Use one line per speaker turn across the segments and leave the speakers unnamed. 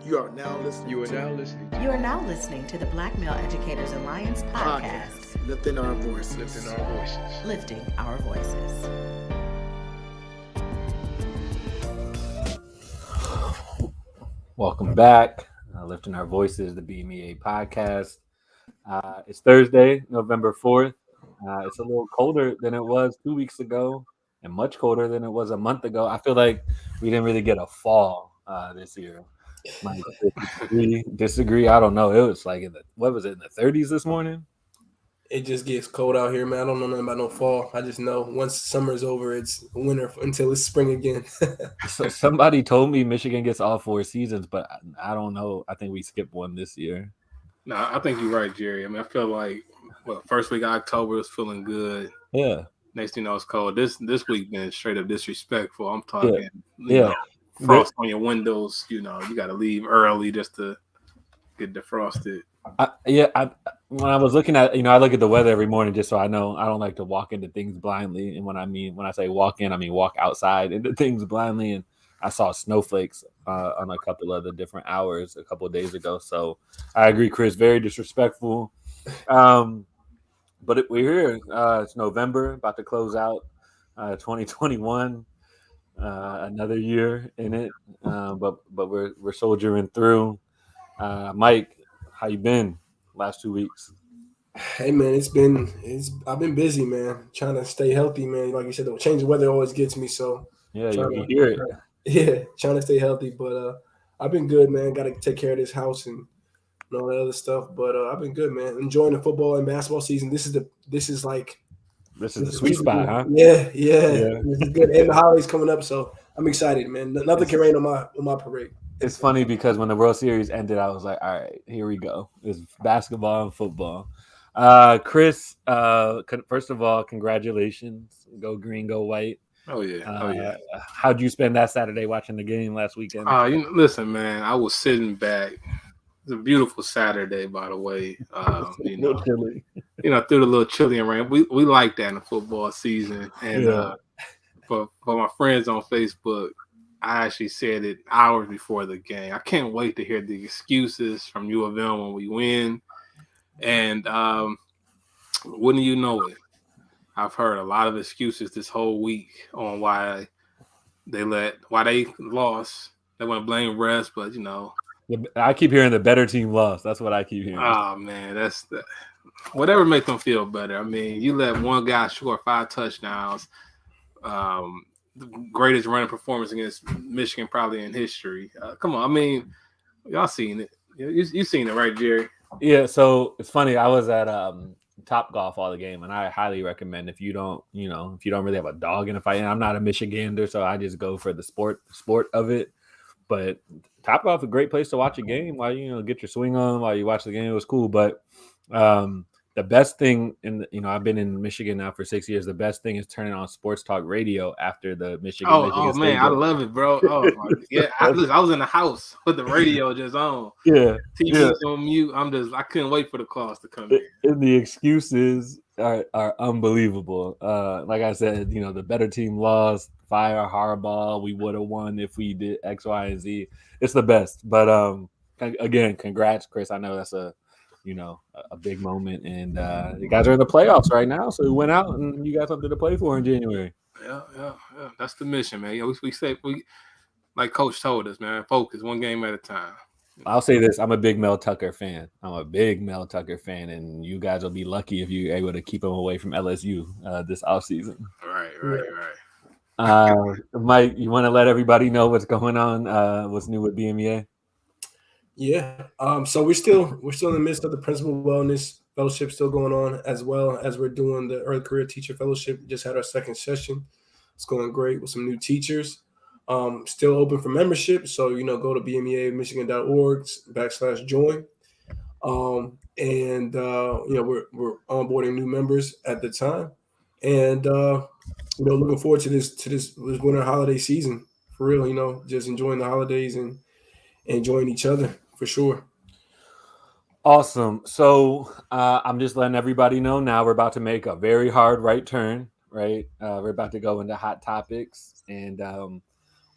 You are now listening.
You
are now listening to the Black Male Educators Alliance podcast.
Lifting our voices.
Lifting our voices.
Welcome back. Lifting Our Voices, the Bmea podcast. It's Thursday, November 4th. It's a little colder than it was 2 weeks ago and much colder than it was a month ago. I feel like we didn't really get a fall this year. Might disagree. I don't know. It was like in the 30s this morning?
It just gets cold out here, man. I don't know nothing about no fall. I just know once summer's over, it's winter until it's spring again.
So somebody told me Michigan gets all 4 seasons, but I don't know. I think we skipped one this year.
No, I think you're right, Jerry. I mean, I feel like first week of October was feeling good.
Yeah.
Next thing you know, it's cold. This week been straight up disrespectful. I'm talking, frost on your windows. You got to leave early just to get defrosted.
When I was looking at, I look at the weather every morning just so I know. I don't like to walk into things blindly. And when I say walk in, I mean walk outside into things blindly. And I saw snowflakes on a couple of the different hours a couple of days ago. So I agree, Chris, very disrespectful. But we're here. It's November, about to close out 2021. Another year in it, but we're soldiering through. Mike, how you been last 2 weeks?
Hey man, I've been busy, man, trying to stay healthy, man. Like you said, the change of weather always gets me, so
yeah, you hear it.
Yeah, trying to stay healthy, but I've been good, man. Got to take care of this house and all that other stuff, but I've been good, man. Enjoying the football and basketball season. This is the
sweet spot, huh?
Yeah. This is good, and the holidays coming up, so I'm excited, man. Nothing can rain on my parade.
It's funny because when the World Series ended, I was like, all right, here we go. It's basketball and football. Chris, first of all, congratulations. Go green, go white.
Oh, yeah.
How'd you spend that Saturday watching the game last weekend?
Listen, man, I was sitting back. It's a beautiful Saturday, by the way.
Chilly.
Through the little chilly and rain. We like that in the football season. And for my friends on Facebook, I actually said it hours before the game. I can't wait to hear the excuses from U of M when we win. And wouldn't you know it, I've heard a lot of excuses this whole week on why they lost. They want to blame refs, but
I keep hearing the better team lost. That's what I keep hearing.
Oh man, whatever makes them feel better. I mean, you let one guy score 5 touchdowns. The greatest running performance against Michigan probably in history. Come on, I mean, y'all seen it. You seen it, right, Jerry?
Yeah. So it's funny. I was at Top Golf all the game, and I highly recommend if you don't really have a dog in a fight. And I'm not a Michigander, so I just go for the sport of it. But Top Golf is a great place to watch a game while get your swing on while you watch the game. It was cool, but the best thing I've been in Michigan now for 6 years. The best thing is turning on sports talk radio after the Michigan.
Oh man, I love it, bro. Oh yeah, I was in the house with the radio just on.
Yeah,
TV's on mute. I couldn't wait for the calls to come in.
And the excuses are unbelievable. Like I said, the better team lost. Fire Harbaugh. We would have won if we did X, Y, and Z. It's the best. But again, congrats, Chris. I know that's a big moment, and you guys are in the playoffs right now, so we went out and you got something to play for in January.
Yeah. That's the mission, man. We say like Coach told us, man, focus one game at a time.
I'll say this: I'm a big Mel Tucker fan. And you guys will be lucky if you're able to keep him away from LSU this offseason.
Right.
Mike, you want to let everybody know what's going on? What's new with Bmea?
Yeah. So we're still in the midst of the Principal Wellness Fellowship still going on, as well as we're doing the Early Career Teacher Fellowship. We just had our second session. It's going great with some new teachers. Still open for membership. So, go to bmeamichigan.org/join. We're onboarding new members at the time. And, looking forward to this winter holiday season for real, just enjoying the holidays and enjoying each other for sure.
Awesome. So I'm just letting everybody know now we're about to make a very hard right turn, right? We're about to go into hot topics. And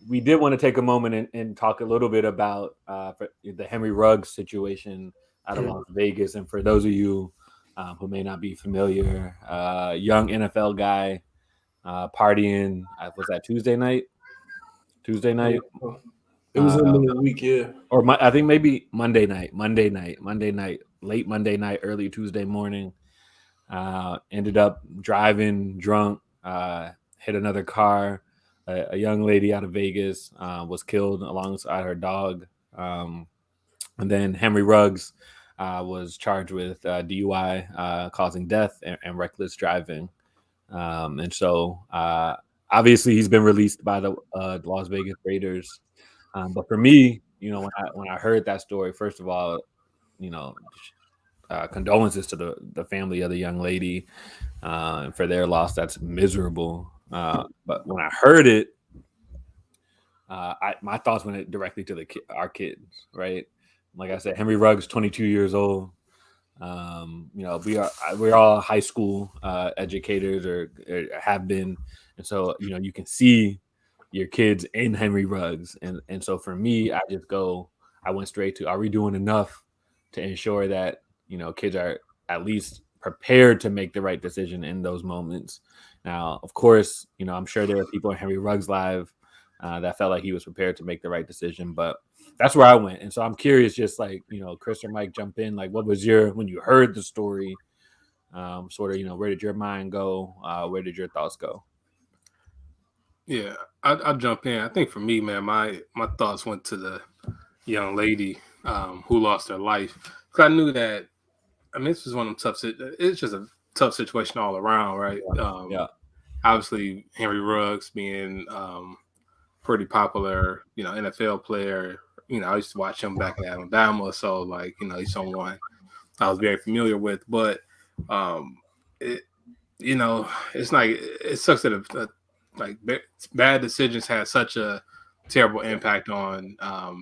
we did want to take a moment and talk a little bit about the Henry Ruggs situation out of Las Vegas. And for those of you who may not be familiar, young NFL guy partying. Was that Tuesday night? Tuesday night.
It was in the middle of the week, yeah.
Or I think maybe Monday night, late Monday night, early Tuesday morning. Ended up driving drunk, hit another car. A young lady out of Vegas was killed alongside her dog. And then Henry Ruggs was charged with DUI, causing death, and reckless driving. And so obviously he's been released by the Las Vegas Raiders. But for me, when I heard that story, first of all, condolences to the family of the young lady for their loss. That's miserable. But when I heard it, my thoughts went directly to our kids, right? Like I said, Henry Ruggs, 22 years old. We're all high school educators or have been, and so you can see your kids in Henry Ruggs, and so for me, I went straight to, are we doing enough to ensure that kids are at least prepared to make the right decision in those moments? Now, of course, I'm sure there are people in Henry Ruggs' live that felt like he was prepared to make the right decision, but that's where I went. And so I'm curious, just like, Chris or Mike, jump in. Like, what was when you heard the story, sort of, where did your mind go? Where did your thoughts go?
Yeah, I'll jump in. I think for me, man, my thoughts went to the young lady who lost her life. Because I knew that, this was one of them it's just a tough situation all around, right?
Yeah.
Obviously, Henry Ruggs being pretty popular, NFL player. I used to watch him back in Alabama, so he's someone I was very familiar with. But it's like it sucks that bad decisions had such a terrible impact on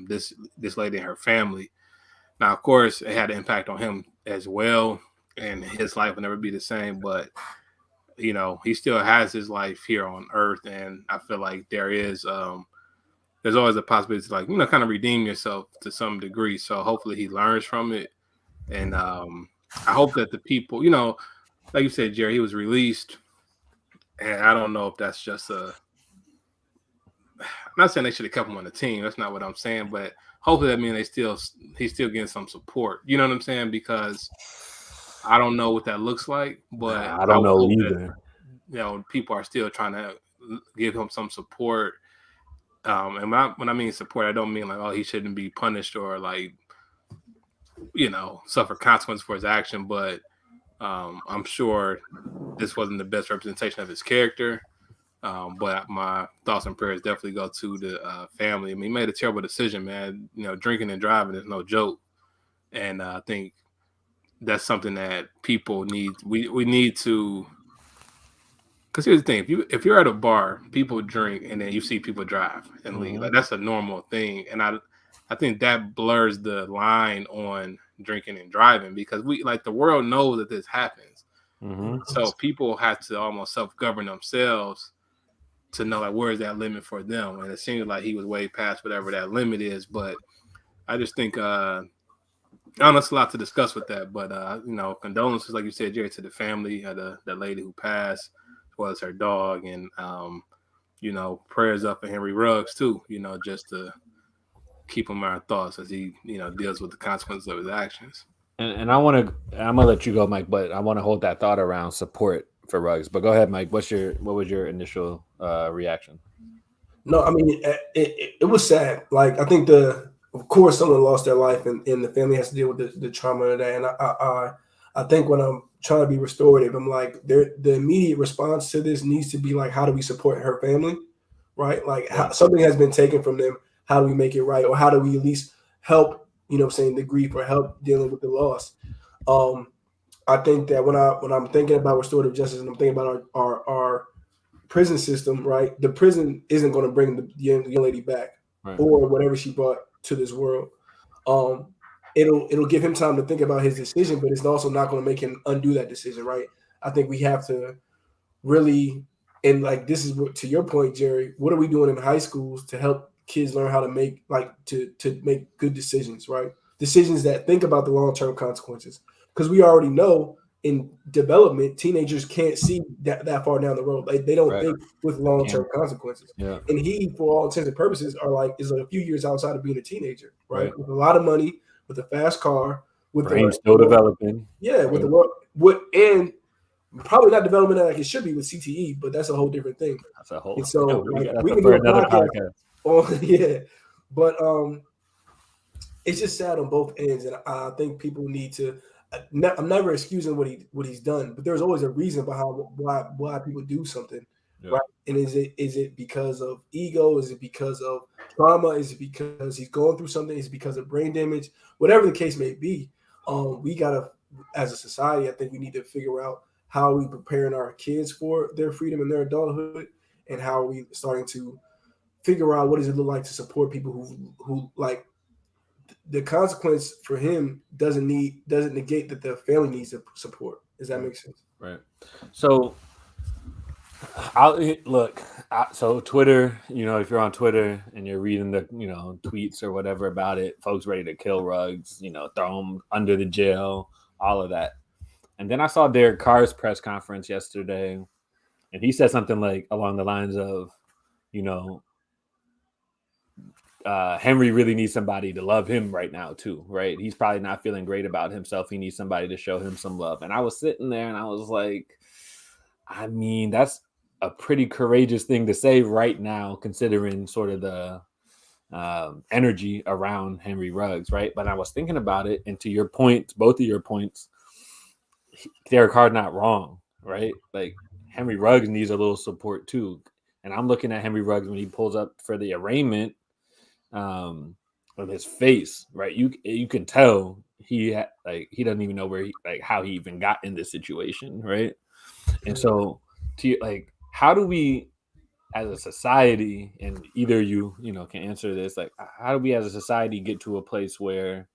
this lady and her family. Now, of course, it had an impact on him as well, and his life will never be the same. But he still has his life here on Earth, and I feel like there's always a possibility to kind of redeem yourself to some degree. So hopefully he learns from it, and I hope that the people, like you said, Jerry, he was released, and I don't know if that's just I'm not saying they should have kept him on the team. That's not what I'm saying, but hopefully that means he's still getting some support. You know what I'm saying? Because I don't know what that looks like, but
I don't know either.
That, people are still trying to give him some support. And when I mean support, I don't mean he shouldn't be punished or suffer consequence for his action. But I'm sure this wasn't the best representation of his character. But my thoughts and prayers definitely go to the family. He made a terrible decision, man. Drinking and driving is no joke. And I think that's something that people need. We need to. Because here's the thing: if you're at a bar, people drink, and then you see people drive and leave. That's a normal thing, and I think that blurs the line on drinking and driving because the world knows that this happens. So people have to almost self-govern themselves to know where is that limit for them, and it seems like he was way past whatever that limit is. But I just think I don't know, there's a lot to discuss with that. But condolences, like you said, Jerry, to the family of the lady who passed. Was her dog, and prayers up for Henry Ruggs too, just to keep him in our thoughts as he deals with the consequences of his actions.
And I'm gonna let you go, Mike, but I want to hold that thought around support for Ruggs. But go ahead, Mike. What was your initial reaction?
No, it was sad. I think of course someone lost their life and the family has to deal with the trauma of that. And I think when I'm trying to be restorative, I'm the immediate response to this needs to be how do we support her family, right? Something has been taken from them. How do we make it right? Or how do we at least help, the grief or help dealing with the loss? I think that when I'm thinking about restorative justice and I'm thinking about our prison system, right? The prison isn't going to bring the young lady back or whatever she brought to this world. It'll give him time to think about his decision, but it's also not going to make him undo that decision, right? I think we have to really And like this is what, to your point, Jerry, what are we doing in high schools to help kids learn how to make to make good decisions, right? Decisions that think about the long-term consequences. Because we already know in development, teenagers can't see that far down the road. Like they don't think with long-term consequences.
Yeah.
And he, for all intents and purposes, is like a few years outside of being a teenager, right? With a lot of money, with a fast car, with
brain still developing.
Yeah, with the work, and probably not development like it should be with CTE, but that's a whole different thing.
That's a whole.
And so
like,
we can do
another podcast.
Yeah, but it's just sad on both ends, and I think people need to. I'm never excusing what he's done, but there's always a reason behind why people do something, right? And is it because of ego? Is it because of trauma? Is it because he's going through something? Is it because of brain damage? Whatever the case may be, we gotta, as a society, I think we need to figure out how are we preparing our kids for their freedom and their adulthood, and how are we starting to figure out what does it look like to support people who like the consequence for him doesn't negate that the family needs support. Does that make sense?
Right. So so Twitter, if you're on Twitter and you're reading the, tweets or whatever about it, folks ready to kill Ruggs, throw him under the jail, all of that. And then I saw Derek Carr's press conference yesterday, and he said something like along the lines of, Henry really needs somebody to love him right now too, right? He's probably not feeling great about himself. He needs somebody to show him some love. And I was sitting there and I was like, I mean, that's a pretty courageous thing to say right now, considering sort of the energy around Henry Ruggs, right? But I was thinking about it, and to your point, both of your points, Derek Carr not wrong, right? Like Henry Ruggs needs a little support too. And I'm looking at Henry Ruggs when he pulls up for the arraignment, with his face, right? You can tell he doesn't even know how he even got in this situation, right? And so, how do we, as a society, and either you can answer this, like how do we as a society get to a place where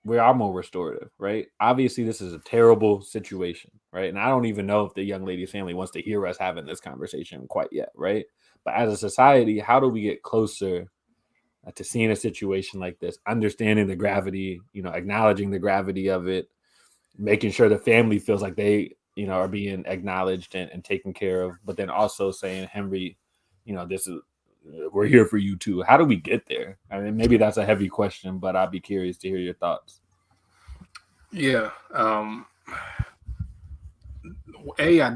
we are more restorative, right? Obviously, this is a terrible situation, right? And I don't even know if the young lady's family wants to hear us having this conversation quite yet, right? But as a society, how do we get closer to seeing a situation like this, understanding the gravity, acknowledging the gravity of it, making sure the family feels like they, are being acknowledged and taken care of, but then also saying, Henry, we're here for you too. How do we get there? I mean, maybe that's a heavy question, but I'd be curious to hear your thoughts.
Yeah. I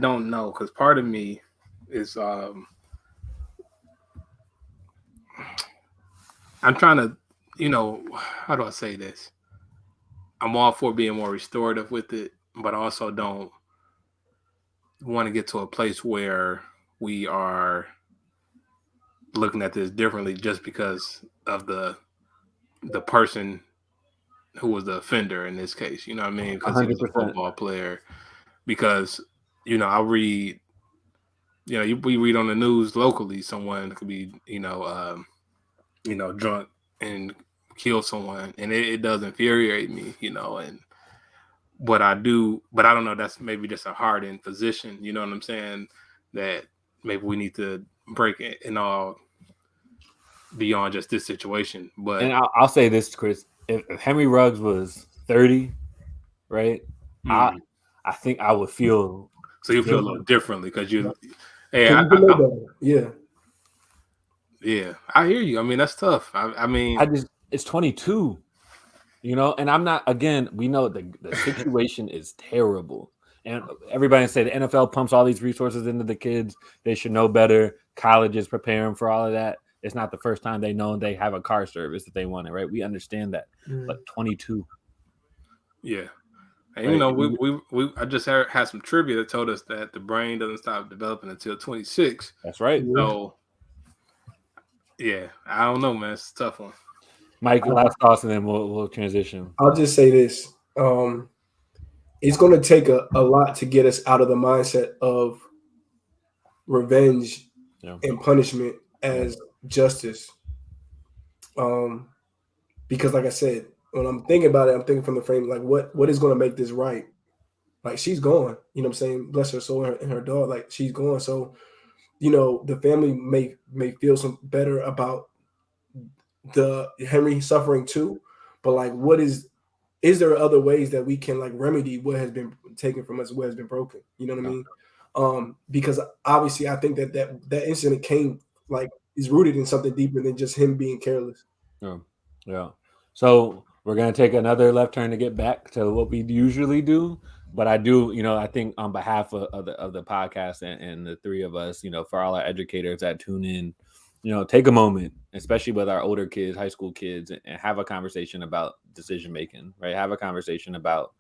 don't know, because part of me is I'm trying to, how do I say this? I'm all for being more restorative with it, but I also don't want to get to a place where we are looking at this differently just because of the person who was the offender in this case. You know what I mean? Because he was a football player. Because, I read, we read on the news locally, someone could be, drunk and kill someone, and it does infuriate me, and what I do, but I don't know, that's maybe just a hardened position, you know what I'm saying, that maybe we need to break it and all beyond just this situation. But
and I'll say this, Chris, if Henry Ruggs was 30, right, I think I would feel
so you feel a little differently because you
yeah,
I hear you. I mean, that's tough. I mean,
it's 22, and I'm not, again, we know the situation is terrible, and everybody say the NFL pumps all these resources into the kids. They should know better. Colleges prepare them for all of that. It's not the first time they know they have a car service that they want it, right? We understand that, but 22.
Yeah. And, right. I just had some trivia that told us that the brain doesn't stop developing until 26.
That's right.
So, yeah, I don't know, man. It's a tough one.
Mike, last thoughts, and then we'll transition.
I'll just say this. It's going to take a lot to get us out of the mindset of revenge and punishment as justice. Because like I said, when I'm thinking about it, I'm thinking from the frame, like what is going to make this right? Like she's gone, you know what I'm saying? Bless her soul and her daughter, like she's gone. So, you know, the family may feel some better about the Henry suffering too. But like is there other ways that we can like remedy what has been taken from us, what has been broken? You know what I mean? Because obviously I think that incident came like is rooted in something deeper than just him being careless.
Yeah. So we're gonna take another left turn to get back to what we usually do. But I do, I think on behalf of the podcast and the three of us, for all our educators that tune in, take a moment, especially with our older kids, high school kids, and have a conversation about decision making, right? Have a conversation about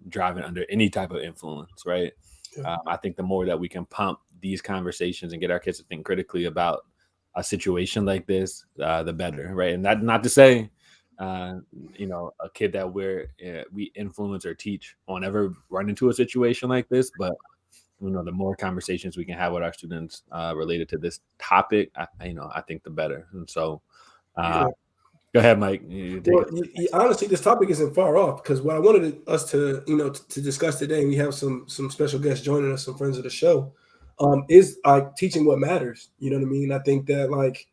driving under any type of influence, right? Yeah. I think the more that we can pump these conversations and get our kids to think critically about a situation like this, the better, right? And not to say, a kid that we influence or teach won't ever run into a situation like this, but the more conversations we can have with our students related to this topic, I think the better. And so, go ahead, Mike.
Honestly, this topic isn't far off because what I wanted us to, to discuss today, and we have some special guests joining us, some friends of the show, is like teaching what matters. You know what I mean? I think that like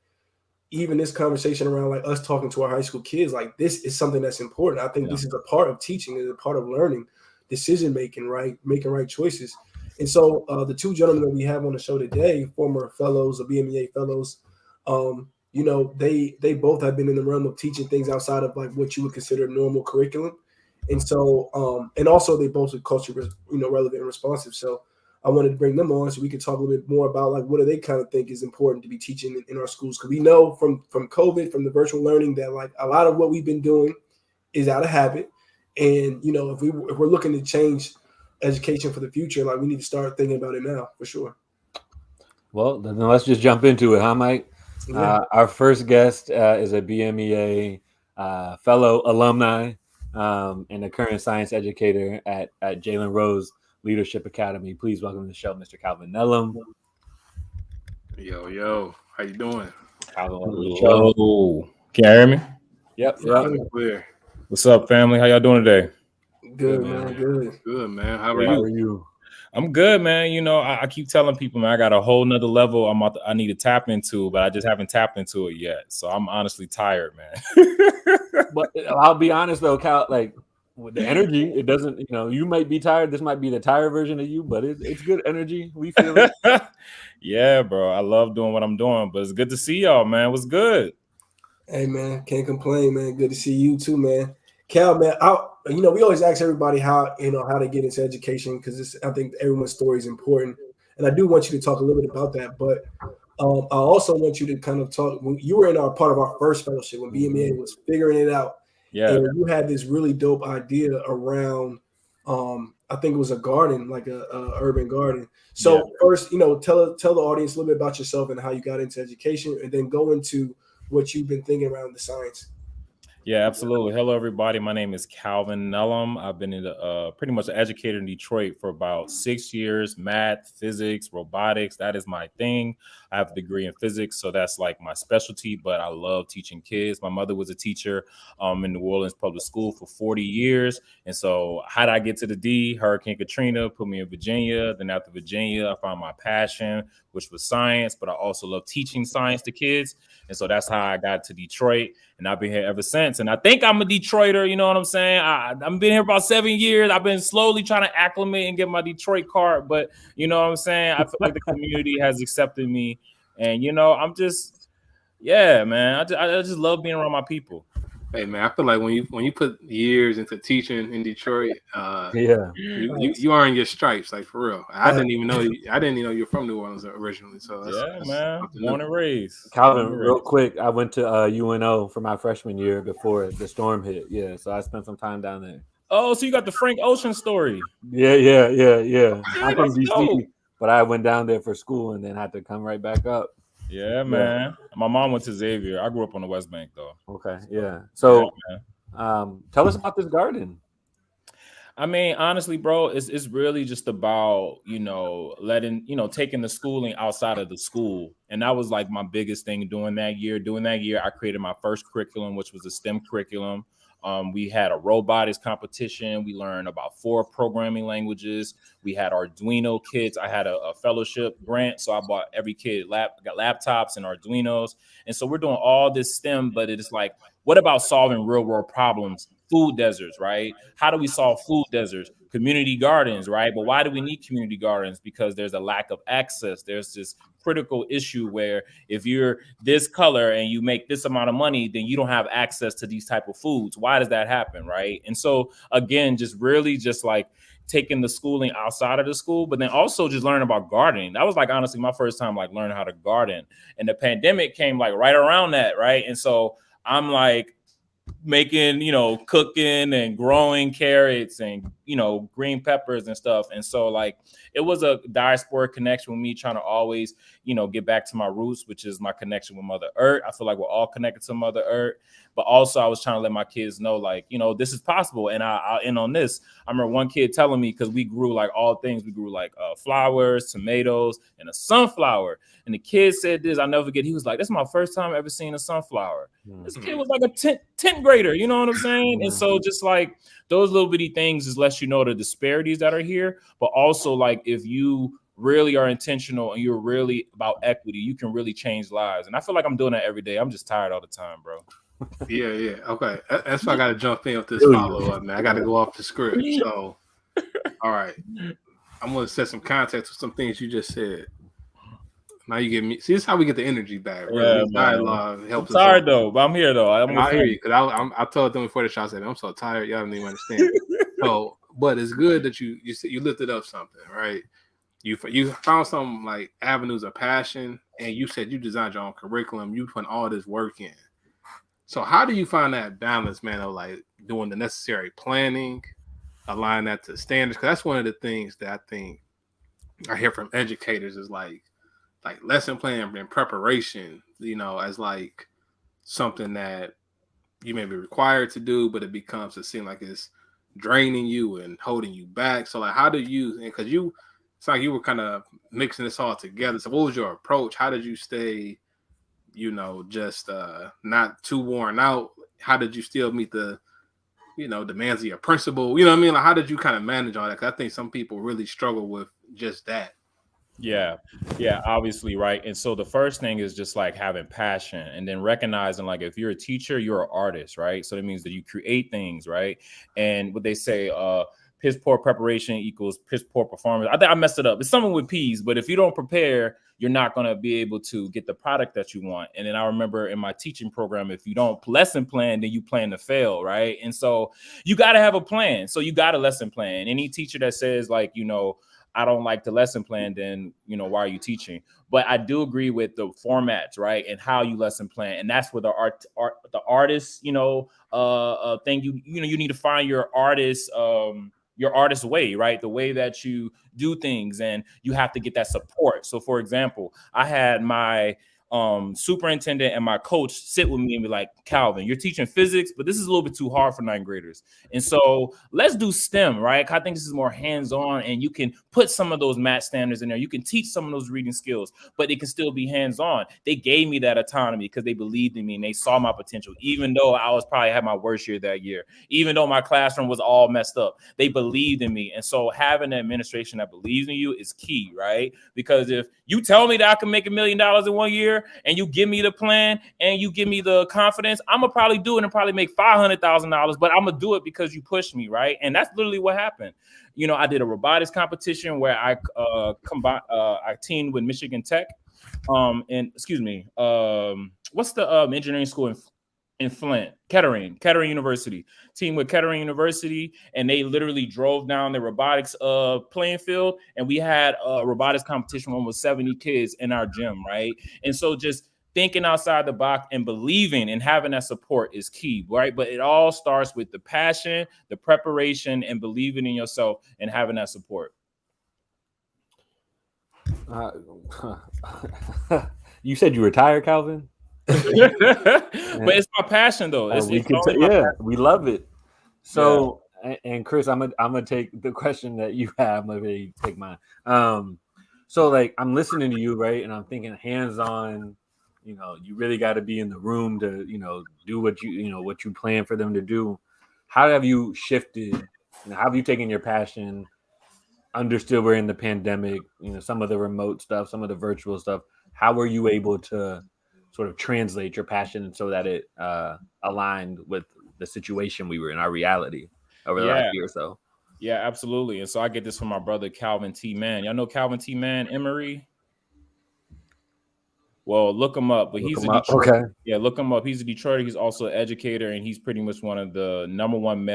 even this conversation around like us talking to our high school kids, like this is something that's important. I think this is a part of teaching, is a part of learning, decision making, right, making right choices. And so the two gentlemen that we have on the show today, former fellows, or Bmea fellows, they both have been in the realm of teaching things outside of like what you would consider normal curriculum. And so, and also they both are culture, relevant and responsive. So I wanted to bring them on so we could talk a little bit more about like what do they kind of think is important to be teaching in our schools, because we know from COVID, from the virtual learning, that like a lot of what we've been doing is out of habit. And if we're looking to change education for the future, like we need to start thinking about it now for sure.
Well, then let's just jump into it, huh, Mike? Yeah. Our first guest is a Bmea fellow alumni and a current science educator at Jalen Rose Leadership Academy. Please welcome to the show, Mr. Calvin Nellum.
Yo, how you doing?
Calvin, welcome to the show. Can you hear me?
Yep.
Clear.
What's up, family? How y'all doing today?
Good, man.
Good, man. How are you?
I'm good, man. I keep telling people, man, I got a whole nother level I need to tap into, but I just haven't tapped into it yet. So I'm honestly tired, man.
But I'll be honest though, Cal, like with the energy, it doesn't, you might be tired. This might be the tired version of you, but it's good energy. We feel it.
Yeah, bro. I love doing what I'm doing, but it's good to see y'all, man. What's good?
Hey, man. Can't complain, man. Good to see you too, man. Cal, man, we always ask everybody how they get into education, because I think everyone's story is important. And I do want you to talk a little bit about that. But I also want you to kind of talk, when you were in part of our first fellowship, when Bmea was figuring it out.
Yeah.
And you had this really dope idea around, I think it was a garden, like a urban garden. So first, tell the audience a little bit about yourself and how you got into education, and then go into what you've been thinking around the science.
Yeah, absolutely. Hello, everybody. My name is Calvin Nellum. I've been pretty much an educator in Detroit for about 6 years. Math, physics, robotics, that is my thing. I have a degree in physics, so that's like my specialty, but I love teaching kids. My mother was a teacher in New Orleans public school for 40 years. And so how did I get to the D? Hurricane Katrina put me in Virginia. Then after Virginia, I found my passion, which was science, but I also love teaching science to kids. And so that's how I got to Detroit. And I've been here ever since. And I think I'm a Detroiter, you know what I'm saying? I've been here about 7 years. I've been slowly trying to acclimate and get my Detroit card. But you know what I'm saying? I feel like the community has accepted me. And, I'm just, yeah, man. I just love being around my people.
Hey, man, I feel like when you put years into teaching in Detroit, you earn your stripes, like for real. I didn't even know you're from New Orleans originally. So
that's man, born and raised.
Calvin, real quick, I went to UNO for my freshman year before the storm hit. Yeah, so I spent some time down there.
Oh, so you got the Frank Ocean story?
Yeah. I'm from DC, but I went down there for school and then had to come right back up.
Yeah, man. Yeah. My mom went to Xavier. I grew up on the West Bank, though.
Okay, yeah. So, tell us about this garden.
I mean, honestly, bro, it's really just about, taking the schooling outside of the school. And that was like my biggest thing during that year. During that year, I created my first curriculum, which was a STEM curriculum. We had a robotics competition. We learned about 4 programming languages. We had Arduino kits. I had a fellowship grant, so I bought every kid got laptops and Arduinos. And so we're doing all this STEM, but it is like, what about solving real world problems? Food deserts, right? How do we solve food deserts? Community gardens, right? But why do we need community gardens? Because there's a lack of access. There's this critical issue where if you're this color and you make this amount of money, then you don't have access to these type of foods. Why does that happen, right? And so again, just really just like taking the schooling outside of the school, but then also just learning about gardening. That was like honestly my first time like learning how to garden. And the pandemic came like right around that, right? And so I'm like making, cooking and growing carrots and, green peppers and stuff. And so like, it was a diaspora connection with me trying to always, get back to my roots, which is my connection with Mother Earth. I feel like we're all connected to Mother Earth, but also I was trying to let my kids know, like, this is possible. And I'll end on this. I remember one kid telling me, because we grew like all things, we grew like flowers, tomatoes, and a sunflower. And the kid said this, I'll never forget. He was like, "This is my first time ever seeing a sunflower." This kid was like a 10th grader, you know what I'm saying? And so just like those little bitty things just lets you know the disparities that are here, but also like if you really are intentional and you're really about equity, you can really change lives. And I feel like I'm doing that every day. I'm just tired all the time, bro.
Yeah. Okay. That's why I got to jump in with this follow-up, man. I got to go off the script. So, all right. I'm going to set some context with some things you just said. Now you get me. See, this is how we get the energy back. Really.
Yeah,
dialogue helps.
I'm tired though, but I'm here though.
I hear you, because I told them before the show, I said, I'm so tired. Y'all don't even understand. So, but it's good that you lifted up something, right? You found some like avenues of passion, and you said you designed your own curriculum. You put all this work in. So how do you find that balance, man, of like doing the necessary planning, align that to standards? Because that's one of the things that I think I hear from educators is like lesson plan and preparation, as like something that you may be required to do, but it becomes to seem like it's draining you and holding you back. So like, how do you, because it's like you were kind of mixing this all together. So what was your approach? How did you stay, just not too worn out? How did you still meet the, demands of your principal? You know what I mean? Like, how did you kind of manage all that? Because I think some people really struggle with just that.
Yeah, obviously, right. And so the first thing is just like having passion, and then recognizing like if you're a teacher, you're an artist, right? So that means that you create things, right? And what they say, piss poor preparation equals piss poor performance. I think I messed it up. It's something with P's, but if you don't prepare, you're not going to be able to get the product that you want. And then I remember in my teaching program, if you don't lesson plan, then you plan to fail, right? And so you got to have a plan. So you got a lesson plan. Any teacher that says like, I don't like the lesson plan, then, why are you teaching? But I do agree with the formats, right? And how you lesson plan. And that's where the artist, thing, you need to find your artist way, right? The way that you do things, and you have to get that support. So for example, I had my superintendent and my coach sit with me and be like, "Calvin, you're teaching physics, but this is a little bit too hard for 9th graders. And so let's do STEM, right? I think this is more hands-on, and you can put some of those math standards in there. You can teach some of those reading skills, but it can still be hands-on." They gave me that autonomy because they believed in me and they saw my potential, even though I was probably had my worst year that year, even though my classroom was all messed up. They believed in me. And so having an administration that believes in you is key, right? Because if you tell me that I can make $1 million in 1 year, and you give me the plan and you give me the confidence, I'm gonna probably do it and probably make $500,000, but I'm gonna do it because you pushed me, right? And that's literally what happened. I did a robotics competition where I teamed with Michigan Tech, what's the engineering school in Flint? Kettering University. Team with Kettering University, and they literally drove down the robotics playing field, and we had a robotics competition with almost 70 kids in our gym, right? And so just thinking outside the box and believing and having that support is key, right? But it all starts with the passion, the preparation, and believing in yourself and having that support.
You said you retired, Calvin?
But it's my passion though.
We love it. So and Chris, I'm gonna take the question that you have. I'm gonna take mine. So like I'm listening to you, right, and I'm thinking hands-on. You really got to be in the room to do what you plan for them to do. how have you shifted? How have you taken your passion? Understood we're in the pandemic, some of the remote stuff, some of the virtual stuff. How were you able to sort of translate your passion so that it aligned with the situation we were in, our reality over the last year or so?
Yeah, absolutely. And so I get this from my brother, Calvin T. Mann. Y'all know Calvin T. Mann, Emory? Well, look him up, but he's a Detroit. Okay. Yeah, look him up. He's a Detroiter. He's also an educator, and he's pretty much one of the number one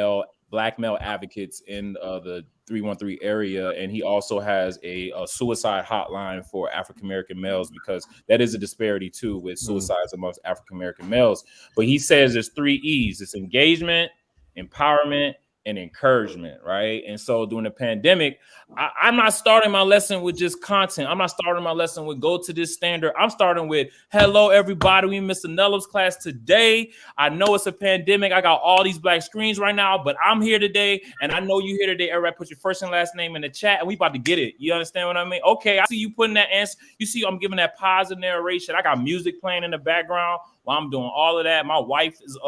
black male advocates in the 313 area. And he also has a suicide hotline for African-American males, because that is a disparity too with suicides amongst African-American males. But he says there's 3 E's. It's engagement, empowerment, and encouragement, right? And so during the pandemic, I'm not starting my lesson with just content. I'm not starting my lesson with go to this standard. I'm starting with, hello, everybody. We Mr. Nellum's class today. I know it's a pandemic. I got all these black screens right now, but I'm here today. And I know you're here today. Everybody put your first and last name in the chat, and we about to get it. You understand what I mean? Okay, I see you putting that answer. You see I'm giving that positive narration. I got music playing in the background while I'm doing all of that. My wife is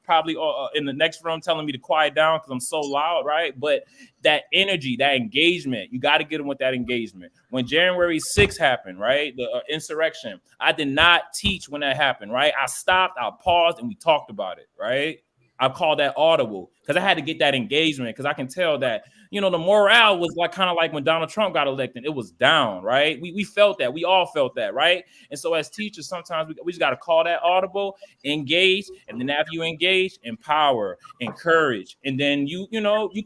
probably in the next room telling me to quiet down because I'm so loud, right? But that energy, that engagement, you got to get them with that engagement. When January 6th happened, right, the insurrection, I did not teach when that happened, right? I stopped, I paused, and we talked about it, right? I call that audible because I had to get that engagement, because I can tell that, the morale was kind of like when Donald Trump got elected. It was down, right? We felt that. We all felt that, right? And so as teachers, sometimes we just got to call that audible, engage, and then after you engage, empower, encourage, and then you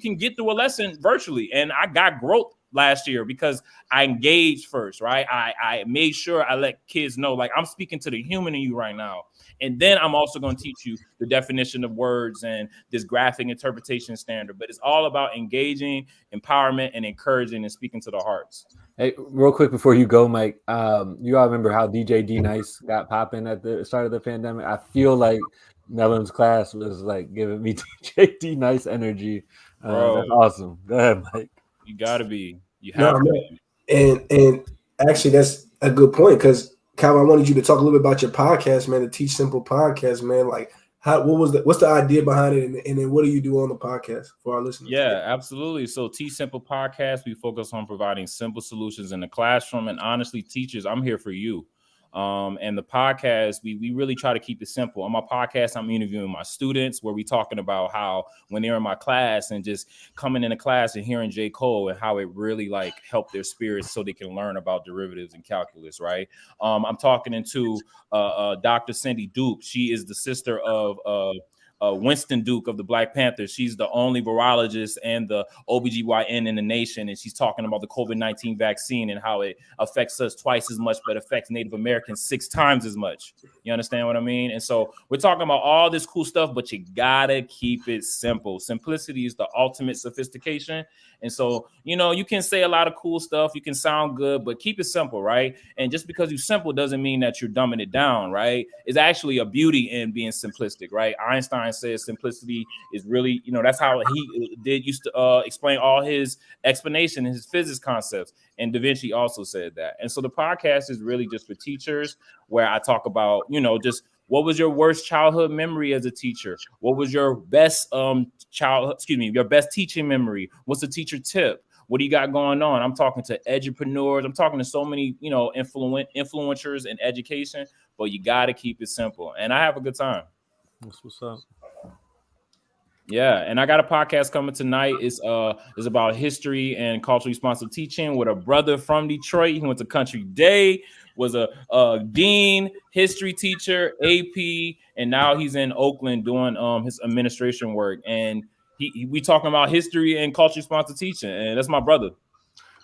can get through a lesson virtually. And I got growth last year because I engaged first, right? I made sure I let kids know, I'm speaking to the human in you right now. And then I'm also going to teach you the definition of words and this graphic interpretation standard. But it's all about engaging, empowerment, and encouraging and speaking to the hearts.
Hey, real quick before you go, Mike, you all remember how DJ D Nice got popping at the start of the pandemic? I feel like Nellum's class was giving me DJ D Nice energy. That's awesome. Go ahead, Mike.
You got to be. You have to be.
And actually, that's a good point, because Calvin, I wanted you to talk a little bit about your podcast, man, the Teach Simple podcast, man. What's the idea behind it, and then what do you do on the podcast for our listeners?
Yeah, absolutely. So Teach Simple podcast, we focus on providing simple solutions in the classroom, and honestly, teachers, I'm here for you. And the podcast, we really try to keep it simple. On my podcast, I'm interviewing my students, where we talking about how when they're in my class and just coming into class and hearing J. Cole and how it really helped their spirits so they can learn about derivatives and calculus, right? I'm talking to Dr. Cindy Duke. She is the sister of Winston Duke of the Black Panthers. She's the only virologist and the OBGYN in the nation. And she's talking about the COVID-19 vaccine and how it affects us twice as much, but affects Native Americans 6 times as much. You understand what I mean? And so we're talking about all this cool stuff, but you gotta keep it simple. Simplicity is the ultimate sophistication. And so, you can say a lot of cool stuff. You can sound good, but keep it simple, right? And just because you're simple doesn't mean that you're dumbing it down, right? It's actually a beauty in being simplistic, right? Einstein says simplicity is really, that's how he used to explain all his explanation and his physics concepts. And Da Vinci also said that. And so the podcast is really just for teachers, where I talk about, just what was your worst childhood memory as a teacher? What was your best your best teaching memory? What's the teacher tip? What do you got going on? I'm talking to edupreneurs. I'm talking to so many, influencers in education, but you got to keep it simple. And I have a good time.
That's what's up.
Yeah, and I got a podcast coming tonight. It's about history and culturally responsive teaching with a brother from Detroit. He went to Country Day, was a dean, history teacher, AP, and now he's in Oakland doing his administration work. And we talking about history and culturally responsive teaching, and that's my brother.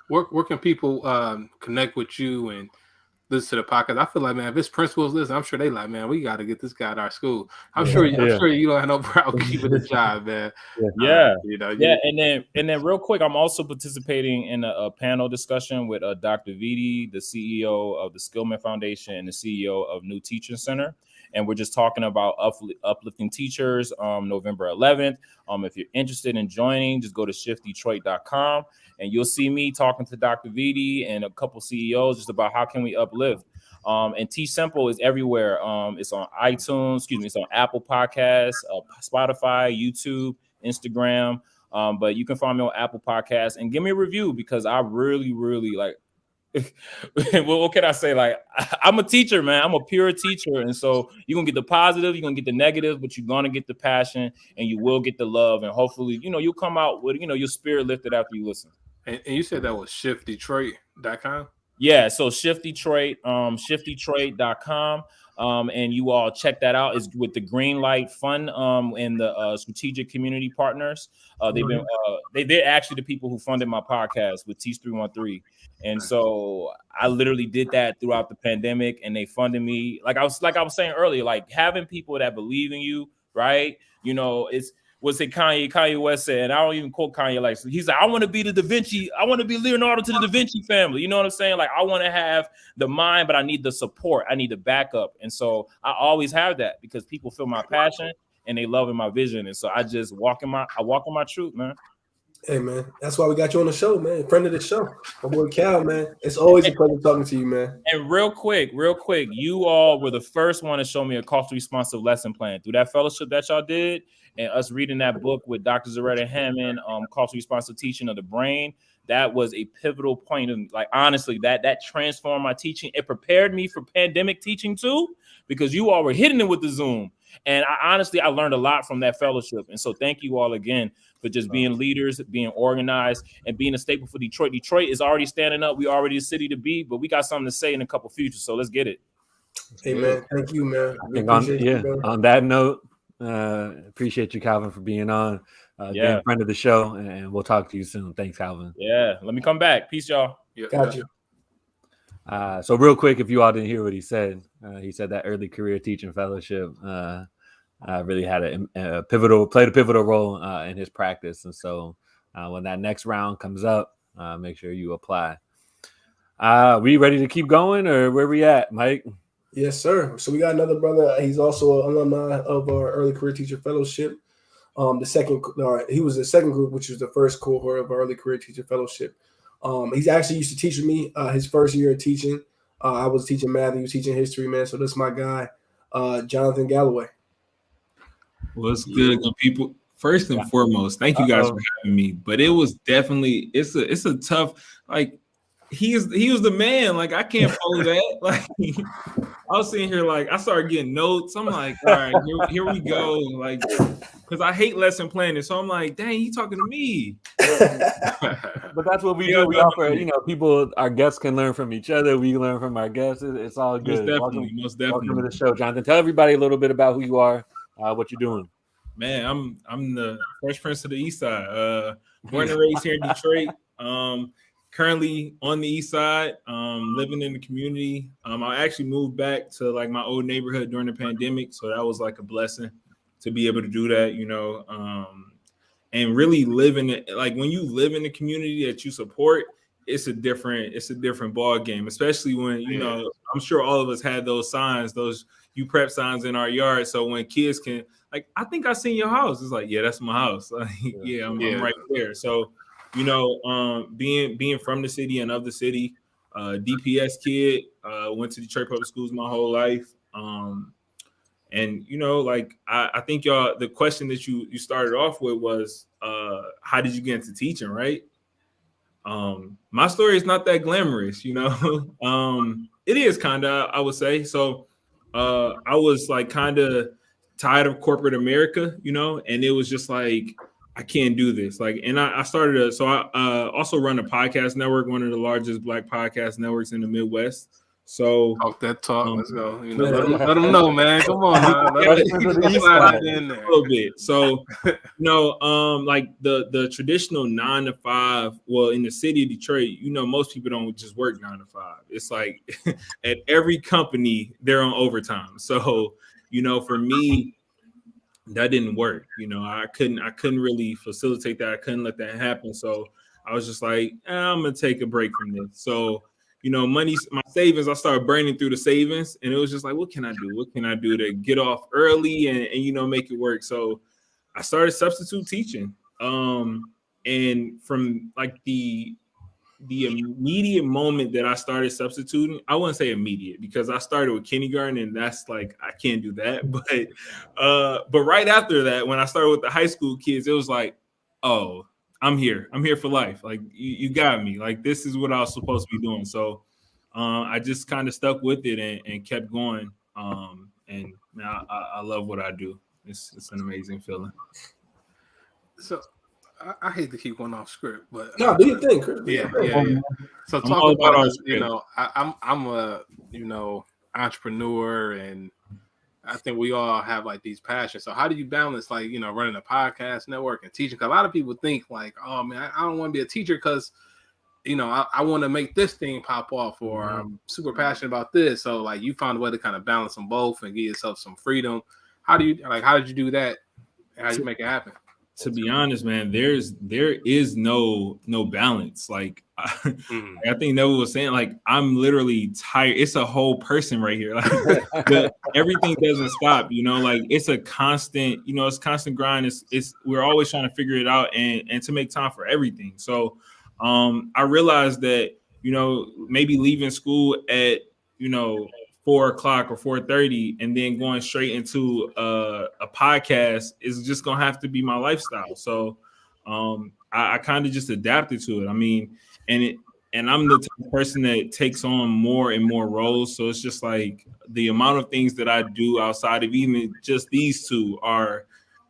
Where can people connect with you and listen to the podcast? I feel like, man, if it's principals listen, I'm sure they like, man, we got to get this guy at our school. I'm sure you don't have no problem keeping the job, man.
And then real quick, I'm also participating in a panel discussion with Dr. Vidi, the CEO of the Skillman Foundation and the CEO of New Teaching Center. And we're just talking about uplifting teachers November 11th. If you're interested in joining, just go to shiftdetroit.com and you'll see me talking to Dr. Vidi and a couple CEOs just about how can we uplift. And Teach Simple is everywhere. It's on iTunes, it's on Apple Podcasts, Spotify, YouTube, Instagram. But you can find me on Apple Podcasts and give me a review because I really, really like. What can I say? Like, I'm a teacher, man. I'm a pure teacher, and so you're gonna get the positive, you're gonna get the negative, but you're gonna get the passion, and you will get the love, and hopefully, you'll come out with your spirit lifted after you listen.
And you said that was shiftdetroit.com?
Yeah, so Shift Detroit, shiftdetroit.com. And you all check that out. It's with the Green Light Fund and the strategic community partners. They're actually the people who funded my podcast with Teach 313. And so I literally did that throughout the pandemic, and they funded me. Like I was saying earlier, like having people that believe in you, right? It's what's it Kanye West said, and I don't even quote Kanye like, he's like, I want to be the Da Vinci, I want to be Leonardo to the Da Vinci family. You know what I'm saying? Like I want to have the mind, but I need the support, I need the backup. And so I always have that because people feel my passion and they love in my vision. And so I just walk in my truth, man.
Hey man, that's why we got you on the show, man. Friend of the show, my boy Cal, man. It's always a pleasure talking to you, man.
And real quick, you all were the first one to show me a culturally responsive lesson plan through that fellowship that y'all did, and us reading that book with Dr. Zaretta Hammond, culturally responsive teaching of the brain. That was a pivotal point. And like honestly, that transformed my teaching. It prepared me for pandemic teaching too, because you all were hitting it with the Zoom. And I learned a lot from that fellowship. And so thank you all again for just being leaders, being organized, and being a staple for Detroit. Detroit is already standing up. We already a city to be, but we got something to say in a couple futures. So let's get it.
Hey man, thank you, man.
On that note, appreciate you, Calvin, for being on. Again, friend of the show, and we'll talk to you soon. Thanks, Calvin.
Yeah, let me come back. Peace, y'all.
Got you.
So real quick, if you all didn't hear what he said that early career teaching fellowship really had a pivotal role in his practice. And so when that next round comes up, make sure you apply. We ready to keep going, or where we at, Mike?
Yes, sir. So we got another brother. He's also an alumni of our early career teacher fellowship. He was the second group, which was the first cohort of our early career teacher fellowship. He's actually used to teach with me his first year of teaching. I was teaching math, he was teaching history, man. So that's my guy, Jonathan Galloway.
What's good, people? First and foremost, thank you guys for having me. But it was definitely it's a tough, like he was the man. Like I can't follow that. Like I was sitting here, like I started getting notes. I'm like, all right, here we go. Like, because I hate lesson planning, so I'm like, dang, he talking to me.
But that's what we do. We offer, people, our guests can learn from each other. We learn from our guests. It's all good.
Most definitely.
Welcome to the show, Jonathan. Tell everybody a little bit about who you are, what you're doing.
Man, I'm the Fresh Prince of the East Side. Born and raised here in Detroit. Currently on the East Side, living in the community. I actually moved back to like my old neighborhood during the pandemic, so that was like a blessing to be able to do that, and really living it. Like when you live in the community that you support, it's a different ball game, especially when I'm sure all of us had those signs, those you prep signs in our yard. So when kids can, like, I think I seen your house. It's like, yeah, that's my house. Like, I'm right there. So, being from the city and of the city, DPS kid, went to Detroit Public Schools my whole life. And like I think y'all, the question that you started off with was, how did you get into teaching, right? My story is not that glamorous, it is kind of, I would say. So I was like kind of tired of corporate America, and it was just like, I can't do this. Like, and I started I also run a podcast network, one of the largest Black podcast networks in the Midwest. So
talk that talk. Let's go. Let them know, man. Come on, man.
A little bit. So, like the traditional 9 to 5. Well, in the city of Detroit, most people don't just work 9 to 5. It's like at every company they're on overtime. So, for me, that didn't work. I couldn't really facilitate that. I couldn't let that happen. So I was just like, I'm gonna take a break from this. So, money, my savings, I started burning through the savings, and it was just like, what can I do? What can I do to get off early and make it work? So I started substitute teaching. And from like the the immediate moment that I started substituting, I wouldn't say immediate because I started with kindergarten and that's like I can't do that. But right after that, when I started with the high school kids, it was like, oh, I'm here for life. Like you got me. Like this is what I was supposed to be doing. So I just kind of stuck with it and kept going. And now I love what I do. It's an amazing feeling.
So I hate to keep going off script, but
no, do your thing, Chris.
Yeah. So
I'm all
talk about
our
you know, I'm a entrepreneur, and I think we all have like these passions. So how do you balance like running a podcast network and teaching? Because a lot of people think like, oh man, I don't want to be a teacher because I want to make this thing pop off, or I'm super passionate about this. So like you found a way to kind of balance them both and give yourself some freedom. How did you do that? How did you make it happen?
To be honest, man, there is no balance. Like I think Neville was saying, like I'm literally tired. It's a whole person right here. Like everything doesn't stop. Like it's a constant. It's constant grind. It's we're always trying to figure it out and to make time for everything. So I realized that maybe leaving school at 4 o'clock or 4:30 and then going straight into a podcast is just gonna have to be my lifestyle. So I kind of just adapted to it. I mean, and I'm the type of person that takes on more and more roles. So it's just like the amount of things that I do outside of even just these two are,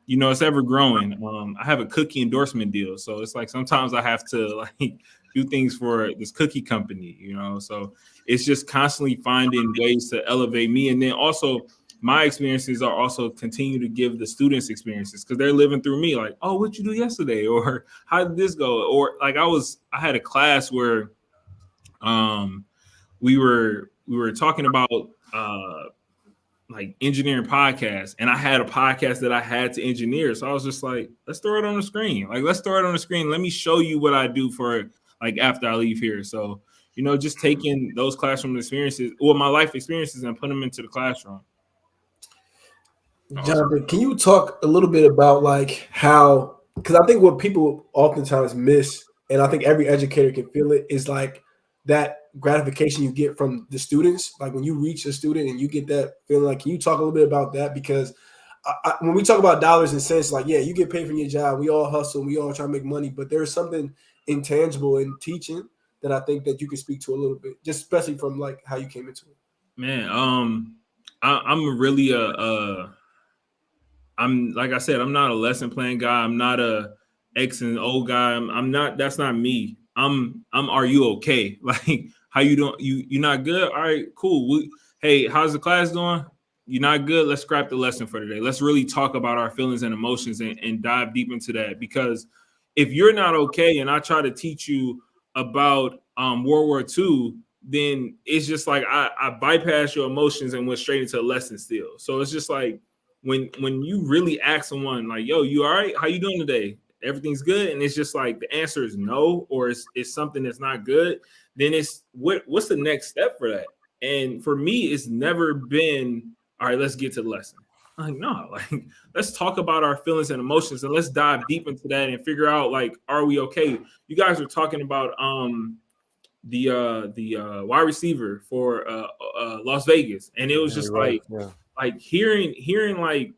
it's ever growing. I have a cookie endorsement deal. So it's like sometimes I have to like do things for this cookie company, so it's just constantly finding ways to elevate me. And then also my experiences are also continue to give the students experiences because they're living through me like, oh, what'd you do yesterday? Or how did this go? Or like I had a class where we were talking about like engineering podcasts, and I had a podcast that I had to engineer. So I was just like, let's throw it on the screen. Like, let's throw it on the screen. Let me show you what I do for like after I leave here. So, just taking those classroom experiences or my life experiences and put them into the classroom.
Jonathan, can you talk a little bit about like how, because I think what people oftentimes miss, and I think every educator can feel it, is like that gratification you get from the students. Like when you reach a student and you get that feeling, like, can you talk a little bit about that? Because when we talk about dollars and cents, like, yeah, you get paid for your job. We all hustle. We all try to make money, but there's something intangible in teaching that I think that you can speak to a little bit, just especially from like how you came into it. Man,
I'm really I'm like I said, I'm not a lesson plan guy. I'm not a X and O guy. I'm not. That's not me. I'm. Are you okay? Like, how you doing? You not good? All right, cool. Hey, how's the class going? You're not good. Let's scrap the lesson for today. Let's really talk about our feelings and emotions and dive deep into that. Because if you're not okay, and I try to teach you about World War II, then it's just like I bypass your emotions and went straight into a lesson still. So it's just like when you really ask someone like, yo, you all right? How you doing today? Everything's good. And it's just like the answer is no, or it's something that's not good. Then it's what's the next step for that? And for me, it's never been, all right, let's get to the lesson. I'm like, no, like let's talk about our feelings and emotions and let's dive deep into that and figure out like, are we okay? You guys were talking about the wide receiver for Las Vegas, and it was just like hearing like,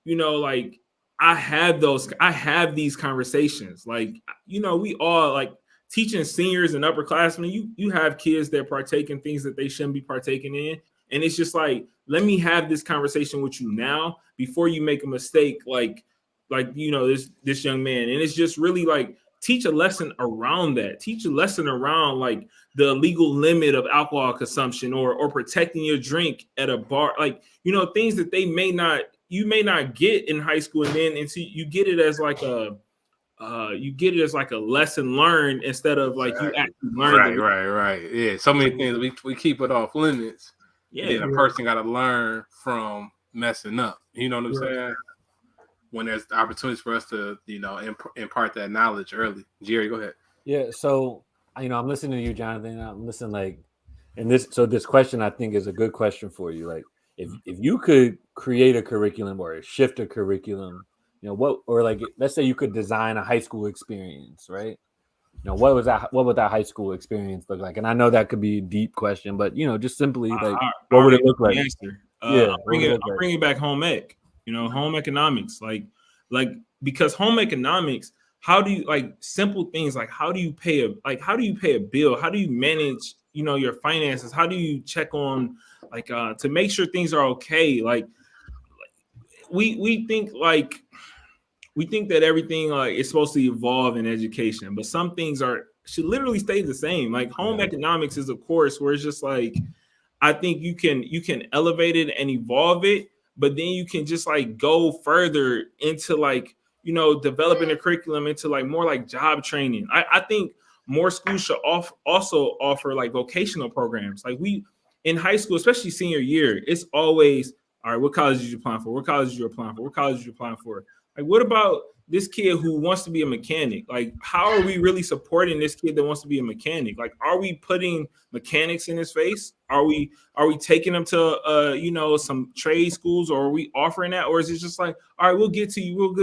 like I have these conversations, like, we all like teaching seniors and upperclassmen, you have kids that partake in things that they shouldn't be partaking in, and it's just like, let me have this conversation with you now before you make a mistake like this young man. And it's just really like teach a lesson around that. Teach a lesson around like the legal limit of alcohol consumption or protecting your drink at a bar, like, things that you may not get in high school, and then you get it as like a lesson learned instead of like you actually learn.
Right. Yeah, so many things we keep it off limits. Yeah, and then a person got to learn from messing up. You know what I'm saying? When there's opportunities for us to, impart that knowledge early. Jerry, go ahead.
Yeah. So, I'm listening to you, Jonathan. I'm listening this question I think is a good question for you. Like, if you could create a curriculum or shift a curriculum, let's say you could design a high school experience, right? what would that high school experience look like? And I know that could be a deep question, but just simply like, what would it look like?
Answer.
Yeah,
I'm bringing back home ec. Home economics, like because home economics. How do you simple things like how do you pay a bill? How do you manage your finances? How do you check on to make sure things are okay? We think that everything is supposed to evolve in education, but some things should literally stay the same. Like home economics is a course where it's just I think you can elevate it and evolve it, but then you can just go further into developing a curriculum into more job training. I think more schools should also offer vocational programs. We in high school, especially senior year, it's always all right. What college are you applying for? What college are you applying for? What college are you applying for? What about this kid who wants to be a mechanic? How are we really supporting this kid that wants to be a mechanic? Are we putting mechanics in his face? Are we taking him to some trade schools, or are we offering that? Or is it just all right, we'll get to you.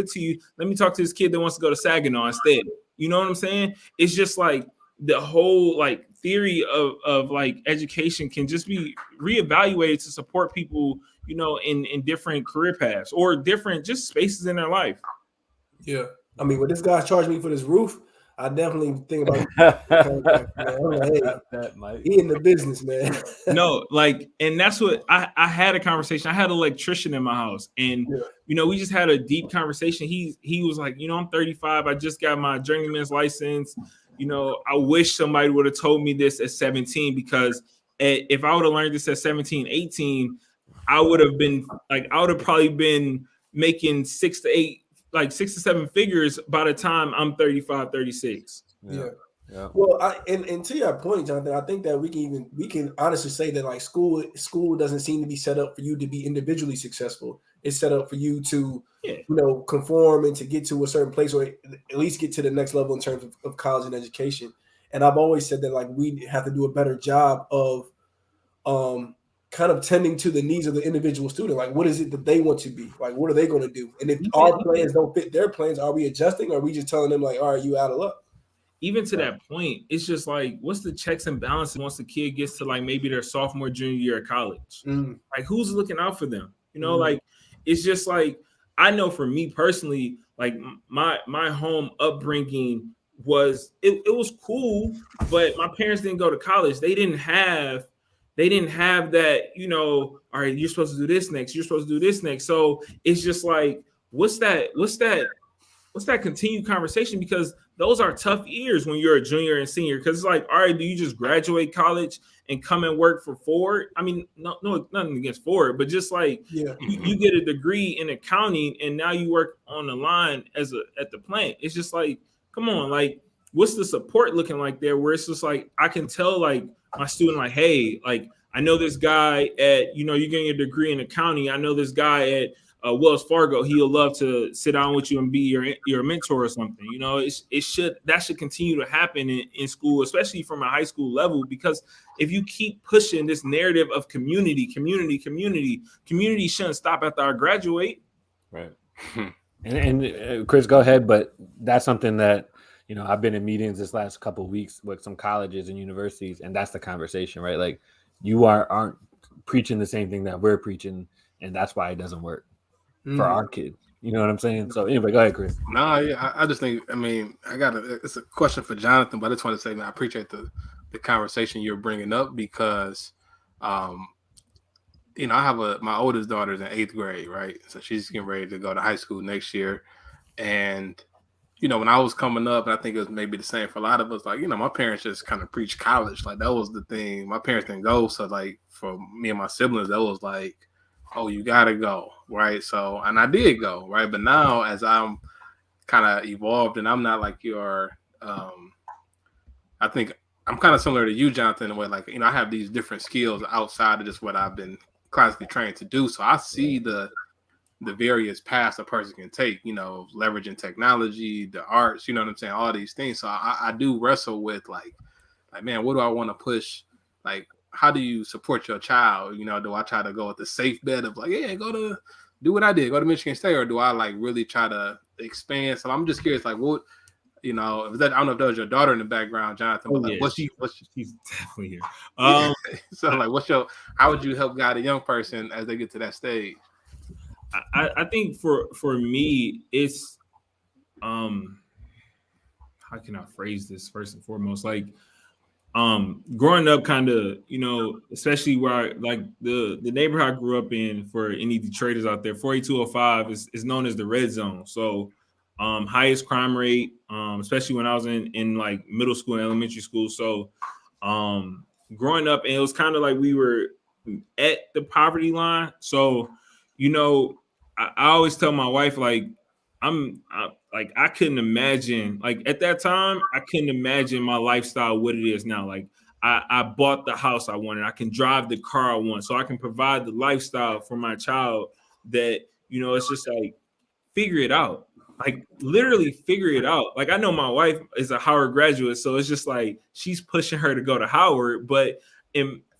Let me talk to this kid that wants to go to Saginaw instead. You know what I'm saying? It's just the whole theory of education can just be reevaluated to support people, in different career paths or different just spaces in their life.
Yeah. I mean, when this guy charged me for this roof, I definitely think about he in the business, man.
No, and that's what I had a conversation. I had an electrician in my house, and we just had a deep conversation. He was like, I'm 35. I just got my journeyman's license. I wish somebody would have told me this at 17, because if I would have learned this at 17, 18, I would have probably been making 6 to 7 figures by the time I'm 35, 36.
Yeah. Well, and to your point, Jonathan, I think that we can honestly say that school doesn't seem to be set up for you to be individually successful. It's set up for you to conform and to get to a certain place, or at least get to the next level in terms of college and education. And I've always said that we have to do a better job of kind of tending to the needs of the individual student. What is it that they want to be? What are they going to do? And if our plans don't fit their plans, are we adjusting, or are we just telling them all right, you out of luck?
Even to that point, it's just what's the checks and balances once the kid gets to maybe their sophomore, junior year of college? Who's looking out for them? It's just I know for me personally, my home upbringing was it was cool, but my parents didn't go to college. They didn't have that, all right, you're supposed to do this next. You're supposed to do this next. So it's just what's that continued conversation? Because those are tough years when you're a junior and senior. Because it's all right, do you just graduate college and come and work for Ford? I mean, no, nothing against Ford, but just you get a degree in accounting and now you work on the line at the plant. It's just come on, what's the support looking like there? Where it's just I can tell my student hey, I know this guy at you're getting a degree in accounting. I know this guy at Wells Fargo. He'll love to sit down with you and be your mentor or something. That should continue to happen in school, especially from a high school level, because if you keep pushing this narrative of community shouldn't stop after I graduate.
Right. and Chris, go ahead. But that's something that I've been in meetings this last couple of weeks with some colleges and universities, and that's the conversation, right? You aren't preaching the same thing that we're preaching, and that's why it doesn't work for our kids. You know what I'm saying? So anyway, go ahead, Chris.
No, yeah, I just think, it's a question for Jonathan, but I just want to say, man, I appreciate the conversation you're bringing up, because, I have my oldest daughter's in 8th grade, right? So she's getting ready to go to high school next year. And, when I was coming up, and I think it was maybe the same for a lot of us, my parents just kind of preached college. That was the thing. My parents didn't go. So for me and my siblings, that was oh, you got to go, right? So, and I did go, right? But now as I'm kind of evolved, and I'm not your, I think I'm kind of similar to you, Jonathan, in a way, I have these different skills outside of just what I've been classically trained to do. So I see the various paths a person can take, leveraging technology, the arts, you know what I'm saying? All these things. So I do wrestle with man, what do I want to push? How do you support your child? Do I try to go with the safe bet of yeah, do what I did, go to Michigan State, or do I really try to expand? So I'm just curious, what I don't know if that was your daughter in the background, Jonathan, but like,
she's definitely here.
So like, how would you help guide a young person as they get to that stage?
I think for me, it's how can I phrase this first and foremost? Like, growing up, kind of, especially where the neighborhood I grew up in, for any Detroiters out there, 48205 is known as the red zone. So, highest crime rate, especially when I was in like middle school and elementary school. So, growing up, and it was kind of like we were at the poverty line. So, I always tell my wife, like, I couldn't imagine, like, at that time, I couldn't imagine my lifestyle what it is now. Like, I bought the house I wanted. I can drive the car I want, so I can provide the lifestyle for my child that, it's just like, figure it out. Like, literally figure it out. Like, I know my wife is a Howard graduate, so it's just like she's pushing her to go to Howard. But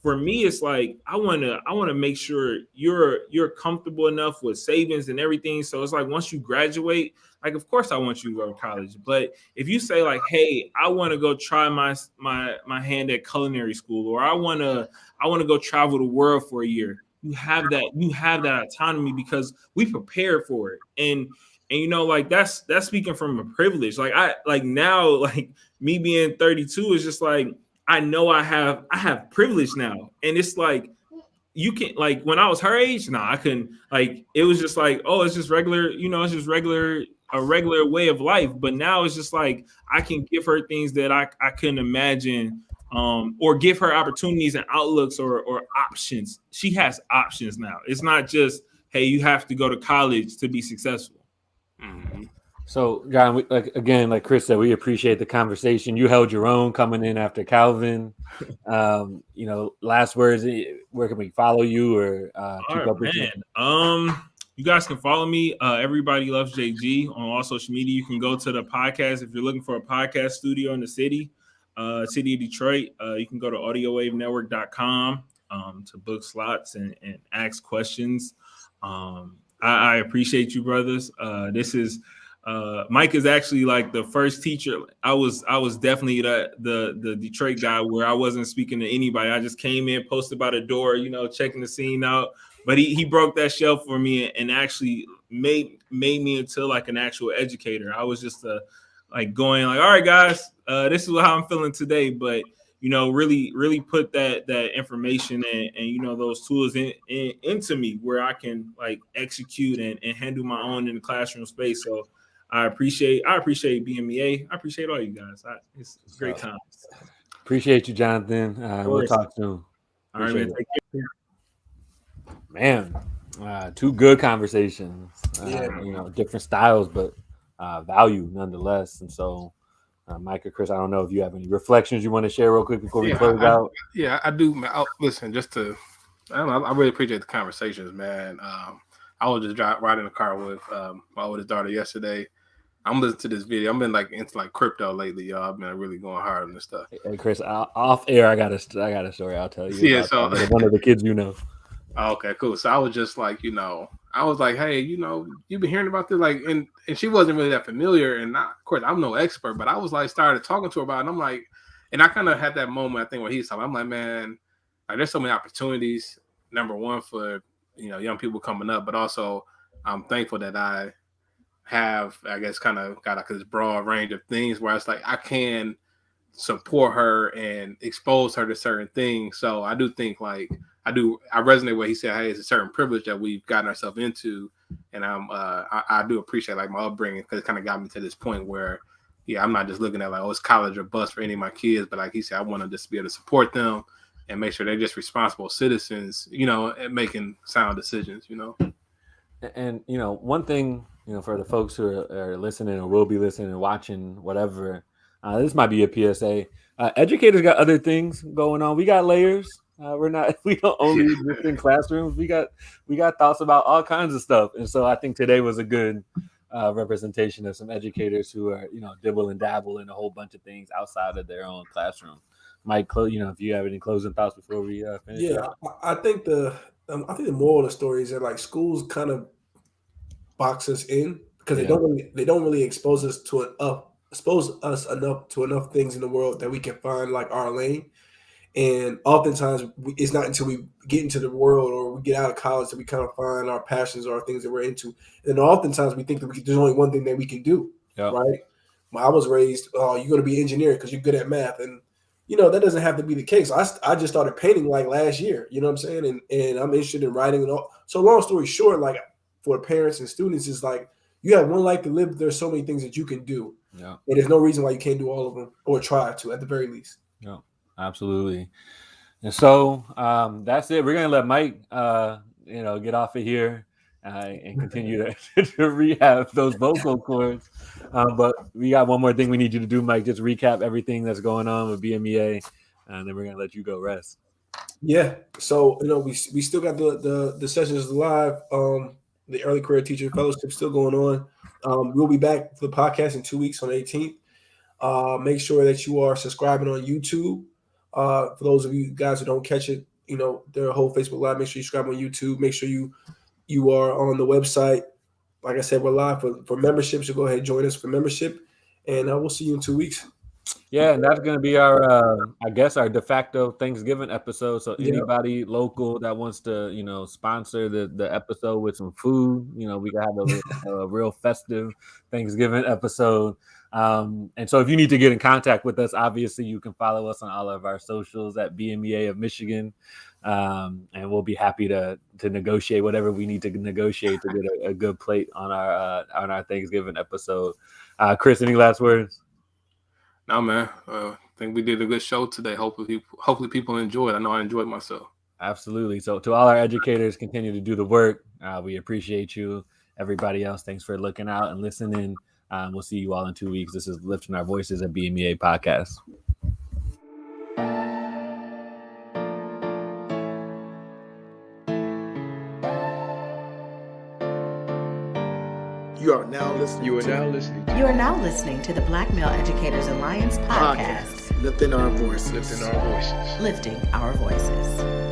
for me, it's like I wanna make sure you're comfortable enough with savings and everything. So it's like, once you graduate, like, of course I want you to go to college. But if you say like, hey, I want to go try my hand at culinary school, or I wanna go travel the world for a year, you have that autonomy because we prepared for it. And like, that's speaking from a privilege. Like, now, like, me being 32 is just like, I know I have privilege now. And it's like, you can, like, when I was her age, I couldn't. Like, it was just like, oh, it's just regular, a regular way of life. But now it's just like, I can give her things that I couldn't imagine, or give her opportunities and outlooks or options. She has options now. It's not just, hey, you have to go to college to be successful.
Mm-hmm.
So, John, like Chris said, we appreciate the conversation. You held your own coming in after Calvin. Last words, where can we follow you or keep up with you?
You guys can follow me. Everybody Loves JG on all social media. You can go to the podcast if you're looking for a podcast studio in the city of Detroit. You can go to audiowavenetwork.com to book slots and ask questions. I appreciate you, brothers. This is Mike is actually like the first teacher. I was definitely the Detroit guy where I wasn't speaking to anybody. I just came in, posted by the door, checking the scene out. But he broke that shell for me and actually made me into like an actual educator. I was just going like, all right, guys, this is how I'm feeling today. But really put that information and those tools into me where I can like execute and handle my own in the classroom space. So I appreciate Bmea. I appreciate all you guys. It's great times.
Appreciate you, Jonathan. We'll talk soon.
All right, man. Take care.
Man, two good conversations. Different styles, but value nonetheless. And so, Mike or Chris, I don't know if you have any reflections you want to share real quick before we close out.
Yeah, I do. Listen, I really appreciate the conversations, man. I was just riding in the car with my oldest daughter yesterday. I'm listening to this video. I've been like into like crypto lately, y'all. I've been really going hard on this stuff.
Hey, Chris, off air, I got a story I'll tell you.
Yeah, so
one of the kids
Okay, cool. So I was just like, I was like, hey, you've been hearing about this, like, and she wasn't really that familiar, and of course, I'm no expert, but I was like, started talking to her about it, and I'm like, and I kind of had that moment, I think, when he's talking, I'm like, man, like, there's so many opportunities. Number one, for young people coming up, but also I'm thankful that I have, I guess, kind of got like this broad range of things where it's like I can support her and expose her to certain things. So I do think I resonate with what he said. Hey, it's a certain privilege that we've gotten ourselves into, and I do appreciate like my upbringing because it kind of got me to this point where, I'm not just looking at like, oh, it's college or bust for any of my kids, but like he said, I want to just be able to support them and make sure they're just responsible citizens, and making sound decisions,
And one thing, for the folks who are listening or will be listening and watching, whatever, this might be a PSA. Educators got other things going on. We got layers. We don't only exist in classrooms. We got thoughts about all kinds of stuff. And so I think today was a good representation of some educators who are, dibble and dabble in a whole bunch of things outside of their own classroom. Mike, if you have any closing thoughts before we finish.
Yeah, I think the moral of the story is that like schools kind of box us in because they don't really expose us to expose us enough things in the world that we can find like our lane. And oftentimes it's not until we get into the world or we get out of college that we kind of find our passions or things that we're into. And oftentimes we think that there's only one thing that we can do, right? When I was raised, you're going to be an engineer because you're good at math. And, that doesn't have to be the case. I just started painting like last year, you know what I'm saying? And I'm interested in writing and all. So long story short, like for parents and students, is like you have one life to live. There's so many things that you can do. Yeah. And there's no reason why you can't do all of them or try to at the very least.
Yeah. Absolutely. And so that's it. We're going to let Mike, get off of here and continue to rehab those vocal cords. But we got one more thing we need you to do, Mike. Just recap everything that's going on with Bmea, and then we're going to let you go rest.
Yeah. So, we still got the sessions live. The Early Career Teacher Fellowship still going on. We'll be back for the podcast in 2 weeks on the 18th. Make sure that you are subscribing on YouTube. For those of you guys who don't catch it, their whole Facebook Live, make sure you subscribe on YouTube. Make sure you are on the website. Like I said, we're live for membership, so go ahead and join us for membership. And we'll see you in 2 weeks.
Yeah, and that's going to be our, our de facto Thanksgiving episode. So anybody local that wants to, sponsor the episode with some food, we can have a real festive Thanksgiving episode. And so if you need to get in contact with us, obviously you can follow us on all of our socials at Bmea of Michigan. And we'll be happy to negotiate whatever we need to negotiate to get a good plate on our Thanksgiving episode. Chris, any last words?
No, man. I think we did a good show today. Hopefully people enjoyed. I know I enjoyed myself.
Absolutely. So to all our educators, continue to do the work. We appreciate you. Everybody else, thanks for looking out and listening. We'll see you all in 2 weeks. This is Lifting Our Voices at Bmea Podcast.
You are now listening
to the Black Male Educators Alliance podcast.
Lifting our voices.
Lifting our voices.